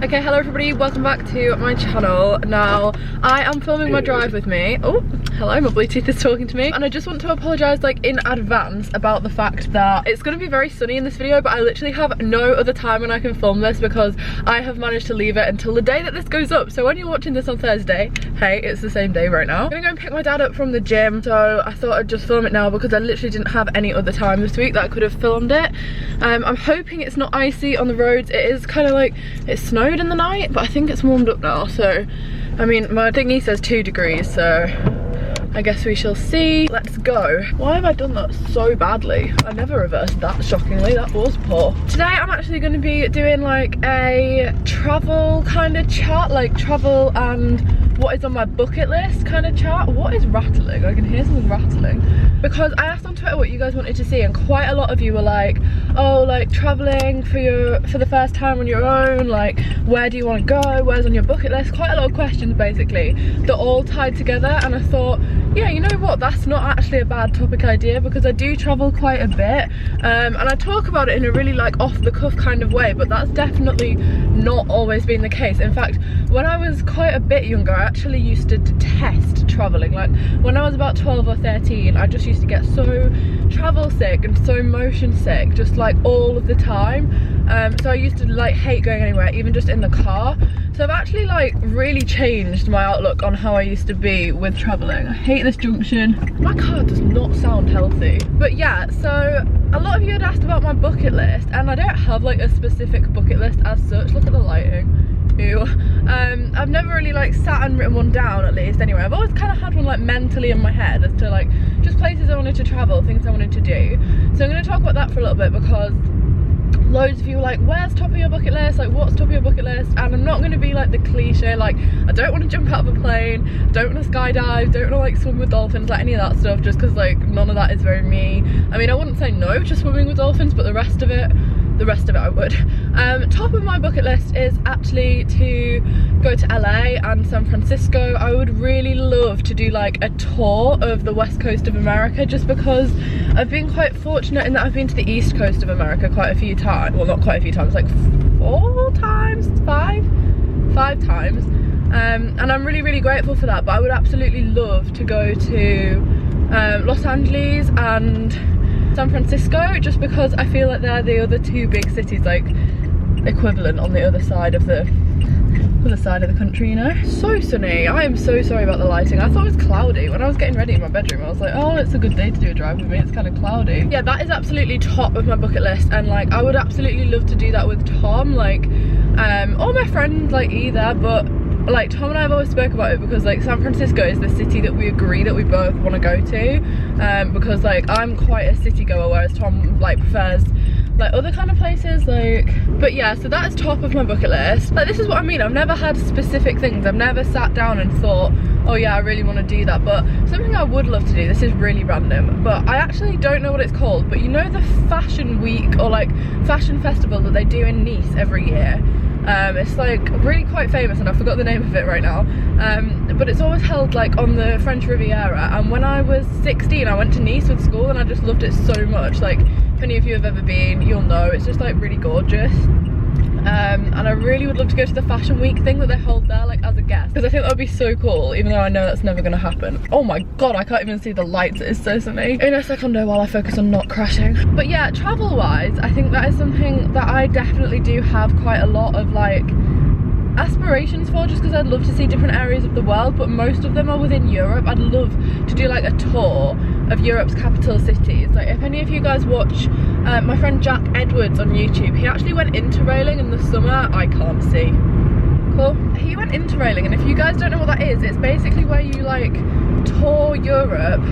Okay, hello everybody, welcome back to my channel. Now, I am filming my drive with me. Oh, hello, my Bluetooth is talking to me. And I just want to apologise like in advance about the fact that it's going to be very sunny in this video, but I literally have no other time when I can film this because I have managed to leave it until the day that this goes up. So when you're watching this on Thursday, hey, it's the same day right now. I'm gonna go and pick my dad up from the gym, so I thought I'd just film it now because I literally didn't have any other time this week that I could have filmed it. I'm hoping it's not icy on the roads. It is kind of like, it snowed in the night, but I think it's warmed up now. So I mean, my thingy says 2 degrees, so I guess we shall see. Let's go. Why have I done that so badly? I never reversed that, shockingly. That was poor. Today I'm actually going to be doing like a travel kind of chat, like travel and what is on my bucket list kind of chat. What is rattling? I can hear something rattling. Because I asked on Twitter what you guys wanted to see, and quite a lot of you were like, oh, like traveling for the first time on your own, like where do you want to go, where's on your bucket list? Quite a lot of questions basically. They're all tied together, and I thought, yeah, you know what, that's not actually a bad topic idea because I do travel quite a bit, and I talk about it in a really like off the cuff kind of way, but that's definitely not always been the case. In fact, when I was quite a bit younger, I actually used to detest traveling. Like when I was about 12 or 13, I just used to get so travel sick and so motion sick just like all of the time. So I used to like hate going anywhere, even just in the car. So I've actually like really changed my outlook on how I used to be with traveling. I hate this junction. My car does not sound healthy. But yeah, so a lot of you had asked about my bucket list, and I don't have like a specific bucket list as such. Look at the lighting. Ew. I've never really like sat and written one down, at least anyway. I've always kind of had one like mentally in my head as to like just places I wanted to travel, things I wanted to do. So I'm going to talk about that for a little bit because loads of you were like, where's top of your bucket list, like what's top of your bucket list? And I'm not going to be like the cliche, like I don't want to jump out of a plane, don't want to skydive, don't want to like swim with dolphins, like any of that stuff, just because like none of that is very me. I mean, I wouldn't say no to swimming with dolphins, but the rest of it I would. Top of my bucket list is actually to go to LA and San Francisco. I would really love to do like a tour of the west coast of America, just because I've been quite fortunate in that I've been to the east coast of America quite a few times. Well, not quite a few times, like 5 times. And I'm really grateful for that, but I would absolutely love to go to Los Angeles and San Francisco, just because I feel like they're the other 2 big cities, like equivalent on the other side of the country, you know. So sunny. I am so sorry about the lighting. I thought it was cloudy when I was getting ready in my bedroom. I was like, oh, it's a good day to do a drive with me, it's kind of cloudy. Yeah, that is absolutely top of my bucket list, and like I would absolutely love to do that with Tom, like or my friend like either, but like Tom and I have always spoke about it because like San Francisco is the city that we agree that we both want to go to, because like I'm quite a city goer, whereas Tom like prefers like other kind of places, like. But yeah, so that is top of my bucket list. Like this is what I mean, I've never had specific things, I've never sat down and thought, oh yeah, I really want to do that. But something I would love to do, this is really random, but I actually don't know what it's called, but you know the fashion week or like fashion festival that they do in Nice every year? It's like really quite famous, and I forgot the name of it right now, but it's always held like on the French Riviera, and when I was 16 I went to Nice with school and I just loved it so much. Like if any of you have ever been, you'll know it's just like really gorgeous. And I really would love to go to the fashion week thing that they hold there, like as a guest, because I think that would be so cool, even though I know that's never going to happen. Oh my god, I can't even see the lights, it is so sunny. In a secondo while I focus on not crashing. But yeah, travel wise, I think that is something that I definitely do have quite a lot of like aspirations for, just because I'd love to see different areas of the world, but most of them are within Europe. I'd love to do like a tour of Europe's capital cities. Like if any of you guys watch my friend Jack Edwards on YouTube, he actually went interrailing in the summer. I can't see. Cool. He went interrailing, and if you guys don't know what that is, it's basically where you like tour Europe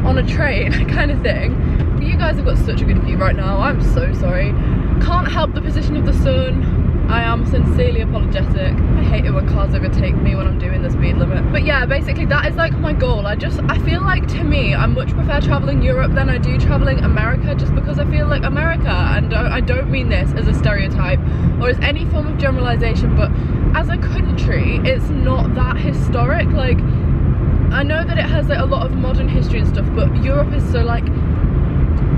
on a train kind of thing. You guys have got such a good view right now, I'm so sorry. Can't help the position of the sun. I am sincerely apologetic. I hate it when cars overtake me when I'm doing the speed limit. But yeah, basically that is like my goal. I feel like, to me, I much prefer traveling Europe than I do traveling America, just because I feel like America, and I don't mean this as a stereotype or as any form of generalization, but as a country, it's not that historic. Like, I know that it has like a lot of modern history and stuff, but Europe is so like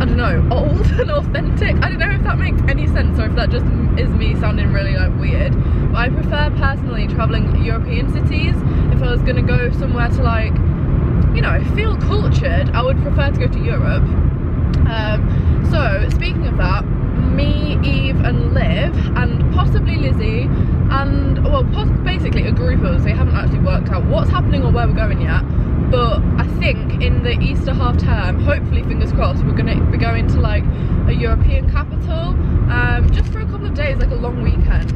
I don't know, old and authentic. I don't know if that makes any sense or if that just is me sounding really like weird, but I prefer personally traveling European cities. If I was gonna go somewhere to like, you know, feel cultured, I would prefer to go to Europe. So speaking of that, me, Eve and Liv and possibly Lizzie and, well, basically a group of us, they haven't actually worked out what's happening or where we're going yet, but I think in the Easter half term, hopefully fingers crossed, we're going to be going to like a European capital, just for a couple of days, like a long weekend,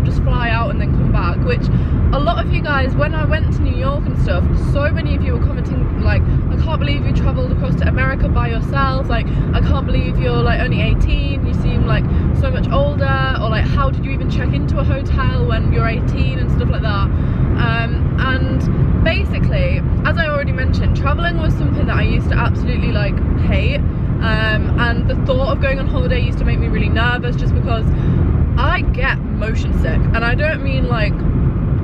just fly out and then come back, which a lot of you guys, when I went to New York and stuff, so many of you were commenting like, I can't believe you travelled across to America by yourself, like I can't believe you're like only 18, you seem like so much older, or like how did you even check into a hotel when you're 18 and stuff like that. And basically, as I already mentioned, travelling was something that I used to absolutely like hate, and the thought of going on holiday used to make me really nervous just because I get motion sick, and I don't mean like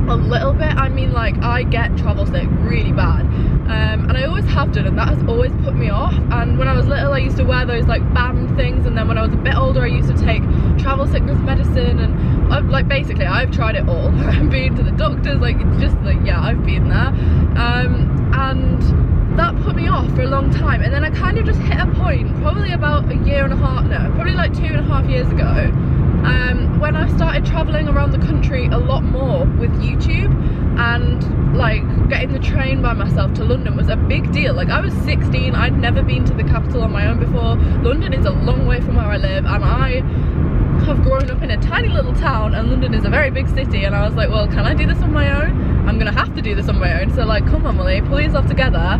a little bit, I mean like I get travel sick really bad, and I always have done, and that has always put me off. And when I was little I used to wear those like band things, and then when I was a bit older I used to take travel sickness medicine, and like basically I've tried it all. I've been to the doctors, like just like, yeah, I've been there, and that put me off for a long time. And then I kind of just hit a point probably about a year and a half, no, probably like 2.5 years ago, when I started travelling around the country a lot more with YouTube, and like getting the train by myself to London was a big deal. Like I was 16, I'd never been to the capital on my own before. London is a long way from where I live, and I have grown up in a tiny little town, and London is a very big city, and I was like, well, can I do this on my own? I'm gonna have to do this on my own. So like, come on Molly, pull yourself together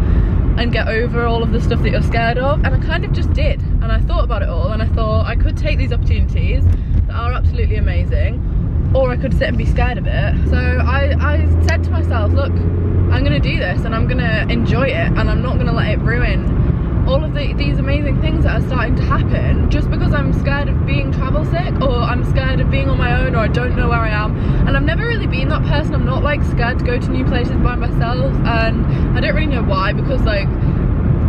and get over all of the stuff that you're scared of. And I kind of just did, and I thought about it all, and I thought I could take these opportunities that are absolutely amazing, or I could sit and be scared of it. So I said to myself, look, I'm gonna do this and I'm gonna enjoy it, and I'm not gonna let it ruin all of these amazing things that are starting to happen just because I'm scared of being travel sick, or I'm scared of being on my own, or I don't know where I am. And I've never really been that person. I'm not like scared to go to new places by myself, and I don't really know why, because like,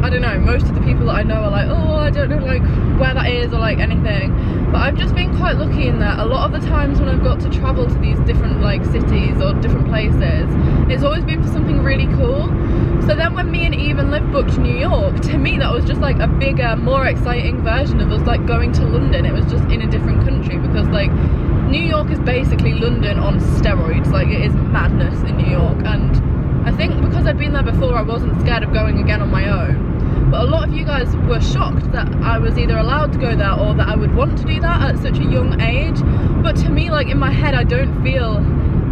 I don't know, most of the people that I know are like, oh, I don't know like where that is or like anything. But I've just been quite lucky in that a lot of the times when I've got to travel to these different like cities or different places, it's always been for something really cool. So then when me and Eve and Liv booked New York, to me that was just like a bigger, more exciting version of us like going to London. It was just in a different country, because like New York is basically London on steroids. Like it is madness in New York, and I think because I'd been there before I wasn't scared of going again on my own. But a lot of you guys were shocked that I was either allowed to go there or that I would want to do that at such a young age. But to me, like in my head, I don't feel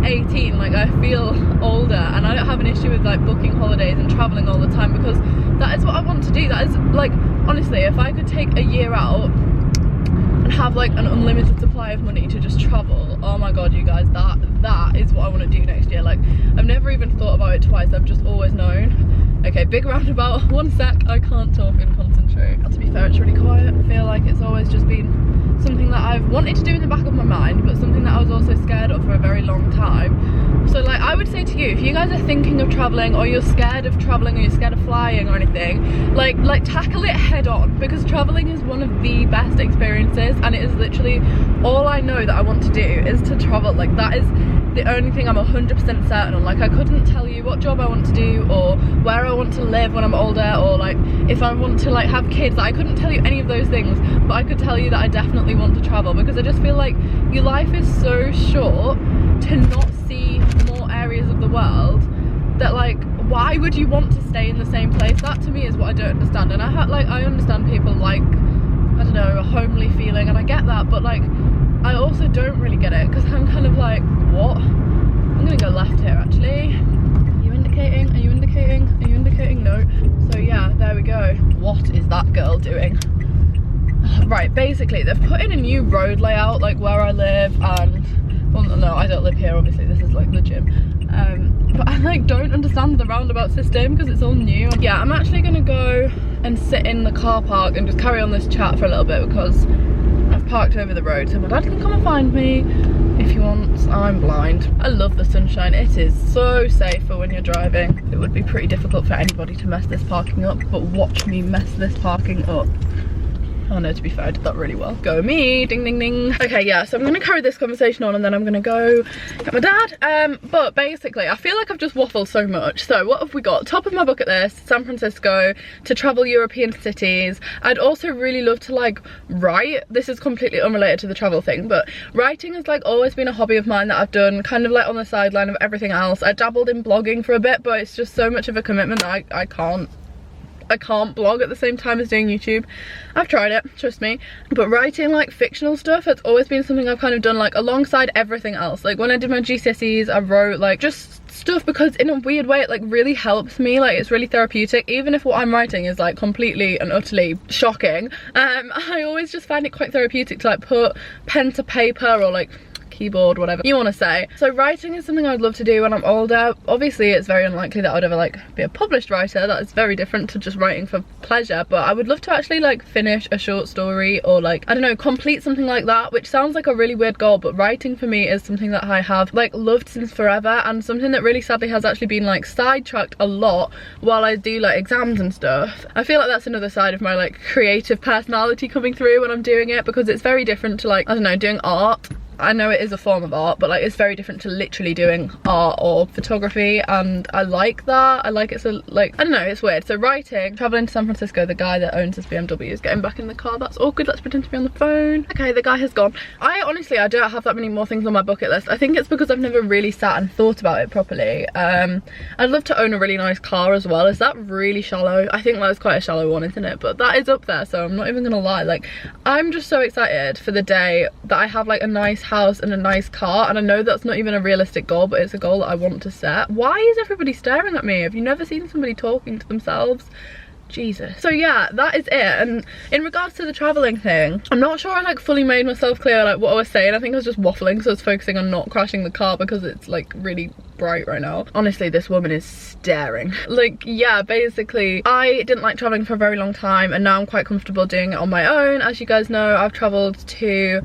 18, like I feel older, and I don't have an issue with like booking holidays and traveling all the time, because that is what I want to do. That is like, honestly, if I could take a year out and have like an unlimited supply of money to just travel, oh my god, you guys, that is what I want to do next year. Like I've never even thought about it twice, I've just always known. Okay, big roundabout, 1 sec, I can't talk and concentrate. To be fair, it's really quiet. I feel like it's always just been something that I've wanted to do in the back of my mind, but something that I was also scared of for a very long time. So like, I would say to you, if you guys are thinking of traveling, or you're scared of traveling, or you're scared of flying or anything, like tackle it head on, because traveling is one of the best experiences, and it is literally all I know that I want to do is to travel. Like that is the only thing I'm 100% certain on. Like I couldn't tell you what job I want to do, or where I want to live when I'm older, or like if I want to like have kids. I couldn't tell you any of those things, but I could tell you that I definitely want to travel, because I just feel like your life is so short to not see more areas of the world, that like, why would you want to stay in the same place? That to me is what I don't understand. And I understand people like, I don't know, a homely feeling, and I get that, but like I also don't really get it, because I'm kind of like, what? I'm gonna go left here actually. Are you indicating? Are you indicating? Are you indicating? No. So yeah, there we go. What is that girl doing? Right, basically they've put in a new road layout like where I live, and well, no, I don't live here obviously, this is like the gym, but I like don't understand the roundabout system because it's all new. Yeah, I'm actually gonna go and sit in the car park and just carry on this chat for a little bit, because I've parked over the road, so my dad can come and find me if he wants. I'm blind. I love the sunshine. It is so safe for when you're driving. It would be pretty difficult for anybody to mess this parking up, but watch me mess this parking up. Oh no, to be fair, I did that really well. Go me, ding ding ding. Okay, yeah, so I'm gonna carry this conversation on and then I'm gonna go get my dad. But basically, I feel like I've just waffled so much. So what have we got? Top of my bucket list, San Francisco, to travel European cities. I'd also really love to like write. This is completely unrelated to the travel thing, but writing has like always been a hobby of mine that I've done kind of like on the sideline of everything else. I dabbled in blogging for a bit, but it's just so much of a commitment that I can't blog at the same time as doing YouTube. I've tried it, trust me. But writing like fictional stuff, it's always been something I've kind of done like alongside everything else. Like when I did my GCSEs, I wrote like just stuff because in a weird way it like really helps me. Like it's really therapeutic, even if what I'm writing is like completely and utterly shocking. I always just find it quite therapeutic to like put pen to paper or like keyboard, whatever you want to say. So writing is something I'd love to do when I'm older. Obviously it's very unlikely that I'd ever like be a published writer. That is very different to just writing for pleasure, but I would love to actually like finish a short story or like, I don't know, complete something like that, which sounds like a really weird goal, but writing for me is something that I have like loved since forever, and something that really sadly has actually been like sidetracked a lot while I do like exams and stuff. I feel like that's another side of my like creative personality coming through when I'm doing it, because it's very different to like, I don't know, doing art. I know it is a form of art, but like it's very different to literally doing art or photography, and I like that. I like it, so like, I don't know, it's weird. So writing, traveling to San Francisco, the guy that owns this BMW is getting back in the car. That's awkward. Let's pretend to be on the phone. Okay, the guy has gone. I don't have that many more things on my bucket list. I think it's because I've never really sat and thought about it properly. I'd love to own a really nice car as well. Is that really shallow? I think that's quite a shallow one, isn't it? But that is up there, so I'm not even gonna lie. Like, I'm just so excited for the day that I have like a nice house and a nice car, and I know that's not even a realistic goal, but it's a goal that I want to set. Why is everybody staring at me? Have you never seen somebody talking to themselves? Jesus. So yeah, that is it. And in regards to the traveling thing, I'm not sure I like fully made myself clear like what I was saying. I think I was just waffling, so I was focusing on not crashing the car because it's like really bright right now. Honestly, this woman is staring. Like, yeah, basically I didn't like traveling for a very long time, and now I'm quite comfortable doing it on my own. As you guys know, I've traveled to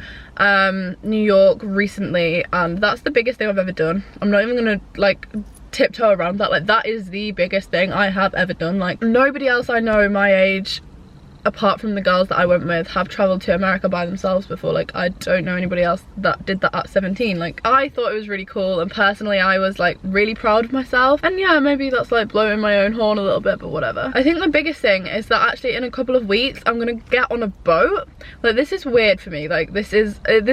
New York recently, and that's the biggest thing I've ever done. I'm not even gonna like tiptoe around that. Like, that is the biggest thing I have ever done. Like, nobody else I know my age, apart from the girls that I went with, have traveled to America by themselves before. Like, I don't know anybody else that did that at 17. Like, I thought it was really cool, and personally I was like really proud of myself. And yeah, maybe that's like blowing my own horn a little bit, but whatever. I think the biggest thing is that actually in a couple of weeks I'm gonna get on a boat. Like, this is weird for me. Like, this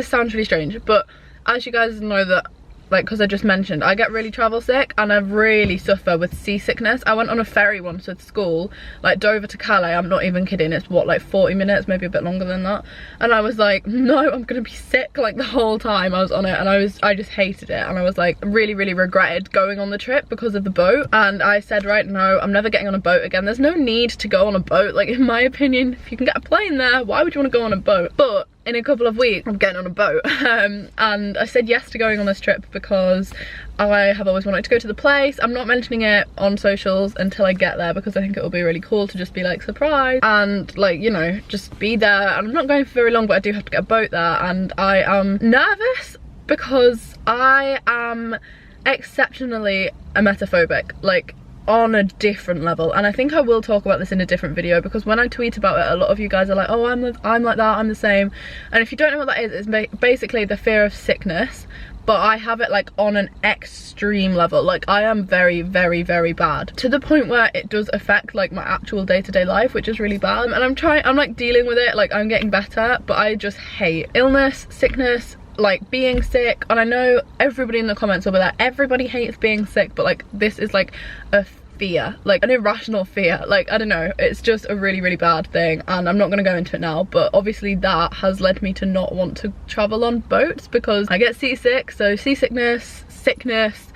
sounds really strange, but as you guys know, that like, because I just mentioned, I get really travel sick and I really suffer with seasickness. I went on a ferry once with school, like Dover to Calais. I'm not even kidding. It's what, like 40 minutes, maybe a bit longer than that. And I was like, no, I'm gonna be sick like the whole time I was on it. And I just hated it. And I was like, really regretted going on the trip because of the boat. And I said, right, no, I'm never getting on a boat again. There's no need to go on a boat. Like, in my opinion, if you can get a plane there, why would you want to go on a boat? But in a couple of weeks I'm getting on a boat, and I said yes to going on this trip because I have always wanted to go to the place. I'm not mentioning it on socials until I get there, because I think it will be really cool to just be like, surprise, and like, you know, just be there. And I'm not going for very long, but I do have to get a boat there, and I am nervous because I am exceptionally emetophobic, like on a different level. And I think I will talk about this in a different video, because when I tweet about it, a lot of you guys are like, oh, I'm like that, I'm the same. And if you don't know what that is, it's basically the fear of sickness, but I have it like on an extreme level. Like, I am very bad, to the point where it does affect like my actual day-to-day life, which is really bad. And I'm like dealing with it, like I'm getting better, but I just hate illness, sickness, like being sick. And I know everybody in the comments will be like, everybody hates being sick, but like, this is like a fear, like an irrational fear. Like, I don't know, it's just a really bad thing, and I'm not going to go into it now, but obviously that has led me to not want to travel on boats because I get seasick. So seasickness, sickness,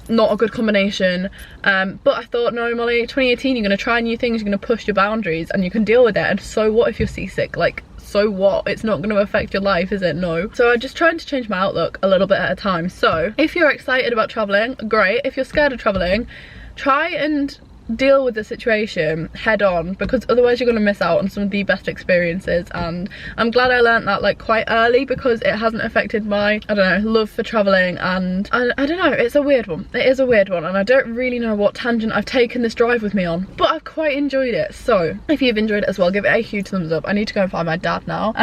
not a good combination. But I thought, no, Molly, 2018, you're going to try new things, you're going to push your boundaries, and you can deal with it. And so what if you're seasick? Like, so what? It's not going to affect your life, is it? No. So I'm just trying to change my outlook a little bit at a time. So if you're excited about traveling, great. If you're scared of traveling, try and deal with the situation head on, because otherwise you're going to miss out on some of the best experiences. And I'm glad I learned that like quite early, because it hasn't affected my, I don't know, love for traveling. And I don't know, it's a weird one. It is a weird one, and I don't really know what tangent I've taken this drive with me on, but I've quite enjoyed it. So if you've enjoyed it as well, give it a huge thumbs up. I need to go and find my dad now.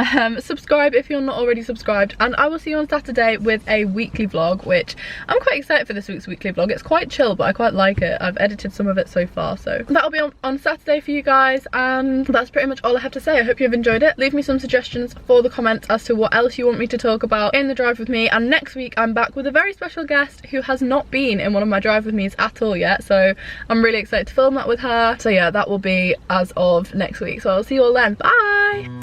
Subscribe if you're not already subscribed, and I will see you on Saturday with a weekly vlog, which I'm quite excited for. This week's weekly vlog, it's quite chill, but I quite like it. I've edited some of it so far, so that'll be on Saturday for you guys, and that's pretty much all I have to say. I hope you've enjoyed it. Leave me some suggestions for the comments as to what else you want me to talk about in the drive with me, and next week I'm back with a very special guest who has not been in one of my drive with me's at all yet, so I'm really excited to film that with her. So yeah, that will be as of next week, so I'll see you all then. Bye.